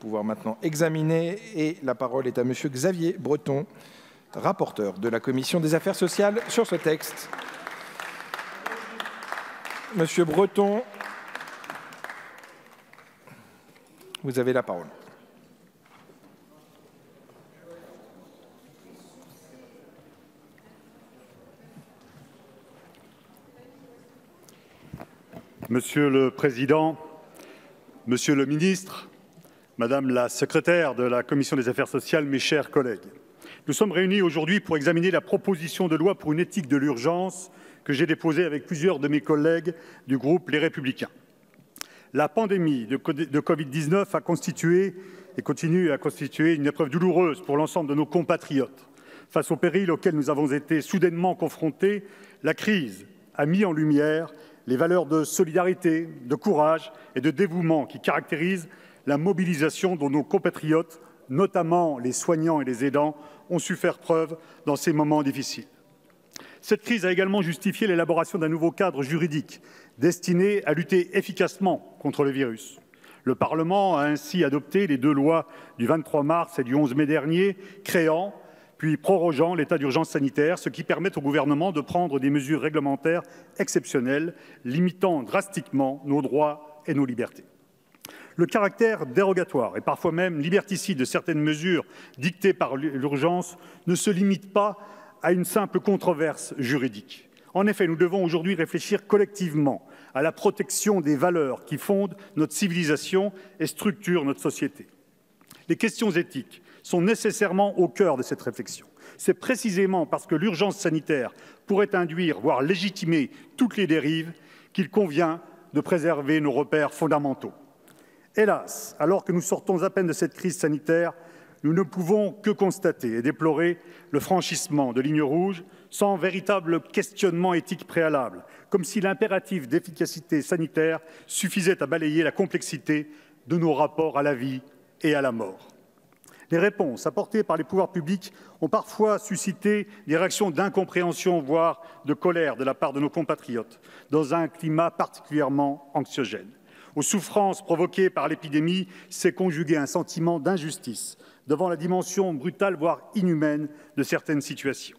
pouvoir maintenant examiner. Et la parole est à Monsieur Xavier Breton, rapporteur de la Commission des Affaires sociales sur ce texte. Monsieur Breton, vous avez la parole. Monsieur le Président, Monsieur le Ministre, Madame la Secrétaire de la Commission des Affaires sociales, mes chers collègues, nous sommes réunis aujourd'hui pour examiner la proposition de loi pour une éthique de l'urgence que j'ai déposée avec plusieurs de mes collègues du groupe Les Républicains. La pandémie de Covid-19 a constitué et continue à constituer une épreuve douloureuse pour l'ensemble de nos compatriotes. Face aux périls auxquels nous avons été soudainement confrontés, la crise a mis en lumière les valeurs de solidarité, de courage et de dévouement qui caractérisent la mobilisation dont nos compatriotes, notamment les soignants et les aidants, ont su faire preuve dans ces moments difficiles. Cette crise a également justifié l'élaboration d'un nouveau cadre juridique destiné à lutter efficacement contre le virus. Le Parlement a ainsi adopté les 2 lois du 23 mars et du 11 mai dernier, créant puis prorogeant l'état d'urgence sanitaire, ce qui permet au gouvernement de prendre des mesures réglementaires exceptionnelles, limitant drastiquement nos droits et nos libertés. Le caractère dérogatoire et parfois même liberticide de certaines mesures dictées par l'urgence ne se limite pas à une simple controverse juridique. En effet, nous devons aujourd'hui réfléchir collectivement à la protection des valeurs qui fondent notre civilisation et structurent notre société. Les questions éthiques sont nécessairement au cœur de cette réflexion. C'est précisément parce que l'urgence sanitaire pourrait induire, voire légitimer toutes les dérives, qu'il convient de préserver nos repères fondamentaux. Hélas, alors que nous sortons à peine de cette crise sanitaire, nous ne pouvons que constater et déplorer le franchissement de lignes rouges sans véritable questionnement éthique préalable, comme si l'impératif d'efficacité sanitaire suffisait à balayer la complexité de nos rapports à la vie et à la mort. Les réponses apportées par les pouvoirs publics ont parfois suscité des réactions d'incompréhension, voire de colère de la part de nos compatriotes, dans un climat particulièrement anxiogène. Aux souffrances provoquées par l'épidémie s'est conjugué un sentiment d'injustice devant la dimension brutale, voire inhumaine, de certaines situations.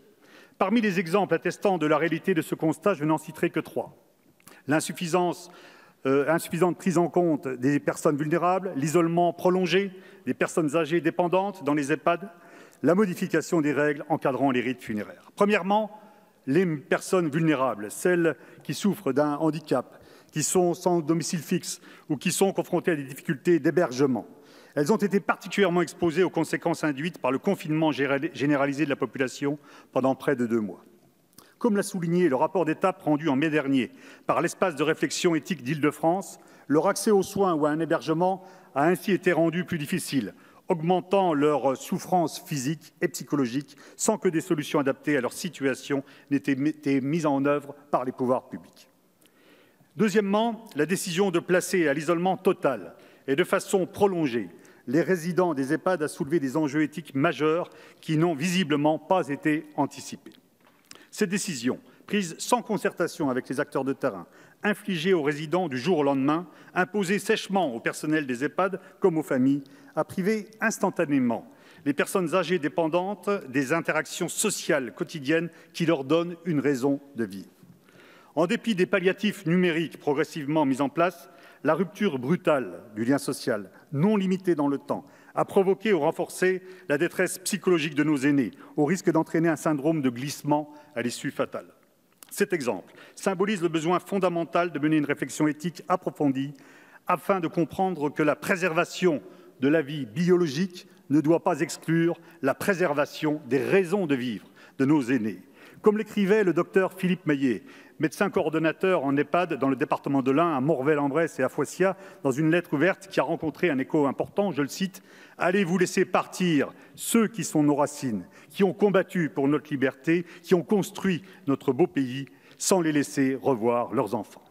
Parmi les exemples attestant de la réalité de ce constat, je n'en citerai que 3. L'insuffisante prise en compte des personnes vulnérables, l'isolement prolongé des personnes âgées dépendantes dans les EHPAD, la modification des règles encadrant les rites funéraires. Premièrement, les personnes vulnérables, celles qui souffrent d'un handicap, qui sont sans domicile fixe ou qui sont confrontées à des difficultés d'hébergement. Elles ont été particulièrement exposées aux conséquences induites par le confinement généralisé de la population pendant près de 2 mois. Comme l'a souligné le rapport d'étape rendu en mai dernier par l'espace de réflexion éthique d'Île-de-France, leur accès aux soins ou à un hébergement a ainsi été rendu plus difficile, augmentant leur souffrance physique et psychologique sans que des solutions adaptées à leur situation n'aient été mises en œuvre par les pouvoirs publics. Deuxièmement, la décision de placer à l'isolement total et de façon prolongée les résidents des EHPAD a soulevé des enjeux éthiques majeurs qui n'ont visiblement pas été anticipés. Cette décision, prise sans concertation avec les acteurs de terrain, infligée aux résidents du jour au lendemain, imposée sèchement au personnel des EHPAD comme aux familles, a privé instantanément les personnes âgées dépendantes des interactions sociales quotidiennes qui leur donnent une raison de vivre. En dépit des palliatifs numériques progressivement mis en place, la rupture brutale du lien social, non limitée dans le temps, a provoqué ou renforcé la détresse psychologique de nos aînés, au risque d'entraîner un syndrome de glissement à l'issue fatale. Cet exemple symbolise le besoin fondamental de mener une réflexion éthique approfondie afin de comprendre que la préservation de la vie biologique ne doit pas exclure la préservation des raisons de vivre de nos aînés. Comme l'écrivait le docteur Philippe Maillet, médecin coordonnateur en EHPAD dans le département de l'Ain, à Morvel-en-Bresse et à Foissiat, dans une lettre ouverte qui a rencontré un écho important, je le cite, « Allez vous laisser partir ceux qui sont nos racines, qui ont combattu pour notre liberté, qui ont construit notre beau pays, sans les laisser revoir leurs enfants. »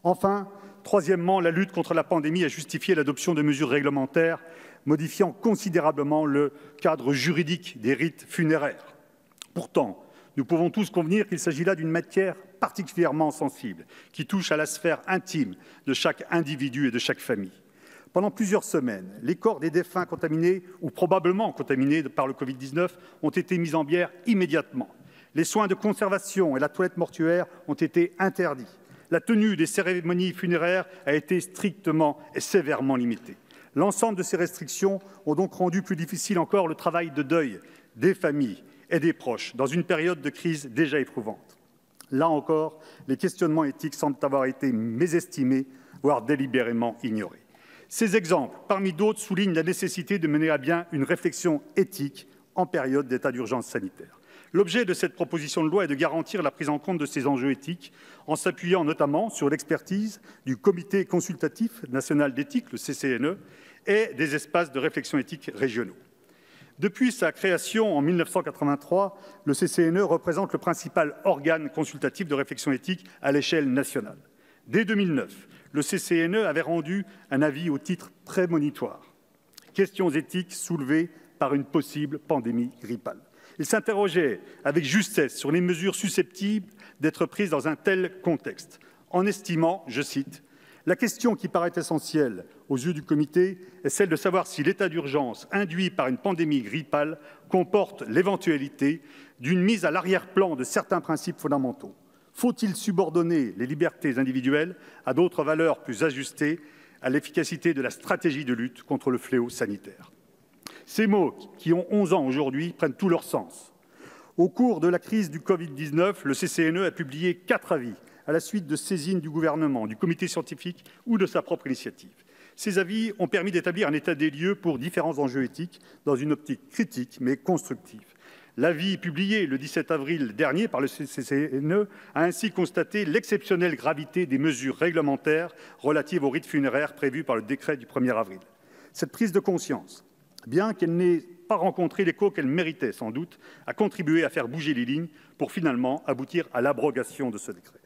Enfin, troisièmement, la lutte contre la pandémie a justifié l'adoption de mesures réglementaires modifiant considérablement le cadre juridique des rites funéraires. Pourtant, nous pouvons tous convenir qu'il s'agit là d'une matière particulièrement sensible, qui touche à la sphère intime de chaque individu et de chaque famille. Pendant plusieurs semaines, les corps des défunts contaminés ou probablement contaminés par le Covid-19 ont été mis en bière immédiatement. Les soins de conservation et la toilette mortuaire ont été interdits. La tenue des cérémonies funéraires a été strictement et sévèrement limitée. L'ensemble de ces restrictions ont donc rendu plus difficile encore le travail de deuil des familles et des proches dans une période de crise déjà éprouvante. Là encore, les questionnements éthiques semblent avoir été mésestimés, voire délibérément ignorés. Ces exemples, parmi d'autres, soulignent la nécessité de mener à bien une réflexion éthique en période d'état d'urgence sanitaire. L'objet de cette proposition de loi est de garantir la prise en compte de ces enjeux éthiques en s'appuyant notamment sur l'expertise du Comité consultatif national d'éthique, le CCNE, et des espaces de réflexion éthique régionaux. Depuis sa création en 1983, le CCNE représente le principal organe consultatif de réflexion éthique à l'échelle nationale. Dès 2009, le CCNE avait rendu un avis au titre prémonitoire. Questions éthiques soulevées par une possible pandémie grippale. Il s'interrogeait avec justesse sur les mesures susceptibles d'être prises dans un tel contexte, en estimant, je cite, « La question qui paraît essentielle aux yeux du comité est celle de savoir si l'état d'urgence induit par une pandémie grippale comporte l'éventualité d'une mise à l'arrière-plan de certains principes fondamentaux. Faut-il subordonner les libertés individuelles à d'autres valeurs plus ajustées à l'efficacité de la stratégie de lutte contre le fléau sanitaire ?» Ces mots, qui ont 11 ans aujourd'hui, prennent tout leur sens. Au cours de la crise du Covid-19, le CCNE a publié 4 avis à la suite de saisines du gouvernement, du comité scientifique ou de sa propre initiative. Ces avis ont permis d'établir un état des lieux pour différents enjeux éthiques dans une optique critique mais constructive. L'avis publié le 17 avril dernier par le CCNE a ainsi constaté l'exceptionnelle gravité des mesures réglementaires relatives aux rites funéraires prévues par le décret du 1er avril. Cette prise de conscience, bien qu'elle n'ait pas rencontré l'écho qu'elle méritait sans doute, a contribué à faire bouger les lignes pour finalement aboutir à l'abrogation de ce décret.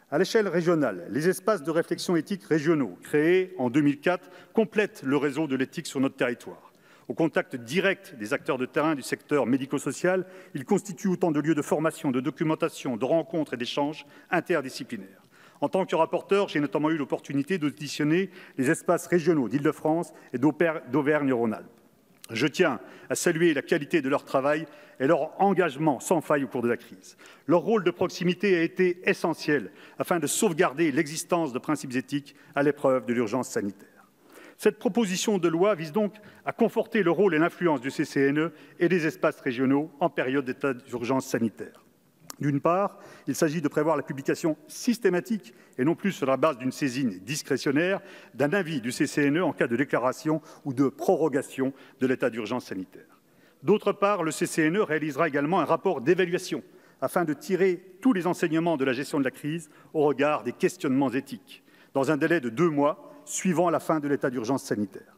À l'échelle régionale, les espaces de réflexion éthique régionaux, créés en 2004, complètent le réseau de l'éthique sur notre territoire. Au contact direct des acteurs de terrain du secteur médico-social, ils constituent autant de lieux de formation, de documentation, de rencontres et d'échanges interdisciplinaires. En tant que rapporteur, j'ai notamment eu l'opportunité d'auditionner les espaces régionaux d'Île-de-France et d'Auvergne-Rhône-Alpes. Je tiens à saluer la qualité de leur travail et leur engagement sans faille au cours de la crise. Leur rôle de proximité a été essentiel afin de sauvegarder l'existence de principes éthiques à l'épreuve de l'urgence sanitaire. Cette proposition de loi vise donc à conforter le rôle et l'influence du CCNE et des espaces régionaux en période d'état d'urgence sanitaire. D'une part, il s'agit de prévoir la publication systématique, et non plus sur la base d'une saisine discrétionnaire, d'un avis du CCNE en cas de déclaration ou de prorogation de l'état d'urgence sanitaire. D'autre part, le CCNE réalisera également un rapport d'évaluation afin de tirer tous les enseignements de la gestion de la crise au regard des questionnements éthiques, dans un délai de 2 mois suivant la fin de l'état d'urgence sanitaire.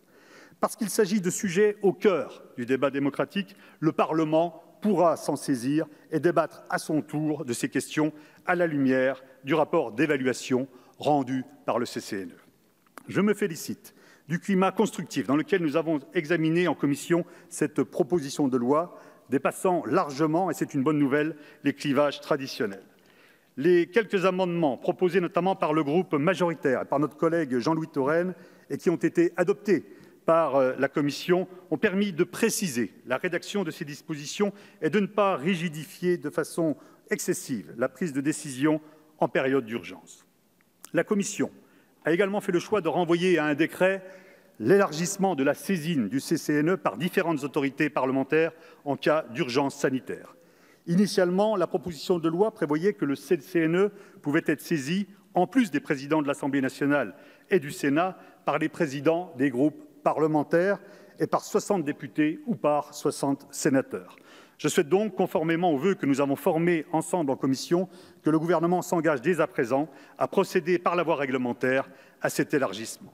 Parce qu'il s'agit de sujets au cœur du débat démocratique, le Parlement pourra s'en saisir et débattre à son tour de ces questions à la lumière du rapport d'évaluation rendu par le CCNE. Je me félicite du climat constructif dans lequel nous avons examiné en commission cette proposition de loi, dépassant largement, et c'est une bonne nouvelle, les clivages traditionnels. Les quelques amendements proposés notamment par le groupe majoritaire et par notre collègue Jean-Louis Touraine et qui ont été adoptés par la Commission ont permis de préciser la rédaction de ces dispositions et de ne pas rigidifier de façon excessive la prise de décision en période d'urgence. La Commission a également fait le choix de renvoyer à un décret l'élargissement de la saisine du CCNE par différentes autorités parlementaires en cas d'urgence sanitaire. Initialement, la proposition de loi prévoyait que le CCNE pouvait être saisi, en plus des présidents de l'Assemblée nationale et du Sénat, par les présidents des groupes parlementaires et par 60 députés ou par 60 sénateurs. Je souhaite donc, conformément aux vœux que nous avons formés ensemble en commission, que le gouvernement s'engage dès à présent à procéder par la voie réglementaire à cet élargissement.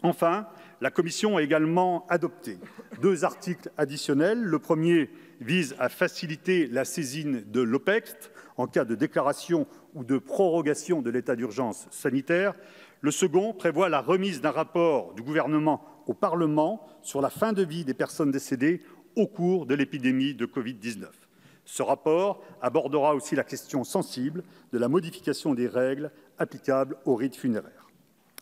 Enfin, la commission a également adopté 2 articles additionnels. Le premier vise à faciliter la saisine de l'OPEXT en cas de déclaration ou de prorogation de l'état d'urgence sanitaire. Le second prévoit la remise d'un rapport du gouvernement au Parlement sur la fin de vie des personnes décédées au cours de l'épidémie de Covid-19. Ce rapport abordera aussi la question sensible de la modification des règles applicables aux rites funéraires.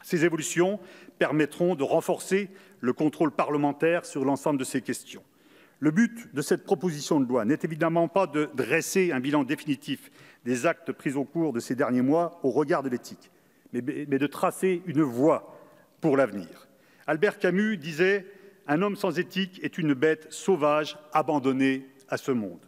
Ces évolutions permettront de renforcer le contrôle parlementaire sur l'ensemble de ces questions. Le but de cette proposition de loi n'est évidemment pas de dresser un bilan définitif des actes pris au cours de ces derniers mois au regard de l'éthique, mais de tracer une voie pour l'avenir. Albert Camus disait « Un homme sans éthique est une bête sauvage abandonnée à ce monde ».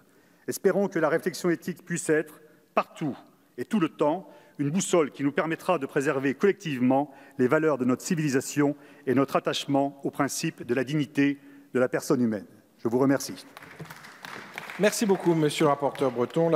Espérons que la réflexion éthique puisse être, partout et tout le temps, une boussole qui nous permettra de préserver collectivement les valeurs de notre civilisation et notre attachement au principe de la dignité de la personne humaine. Je vous remercie. Merci beaucoup, monsieur le rapporteur Breton.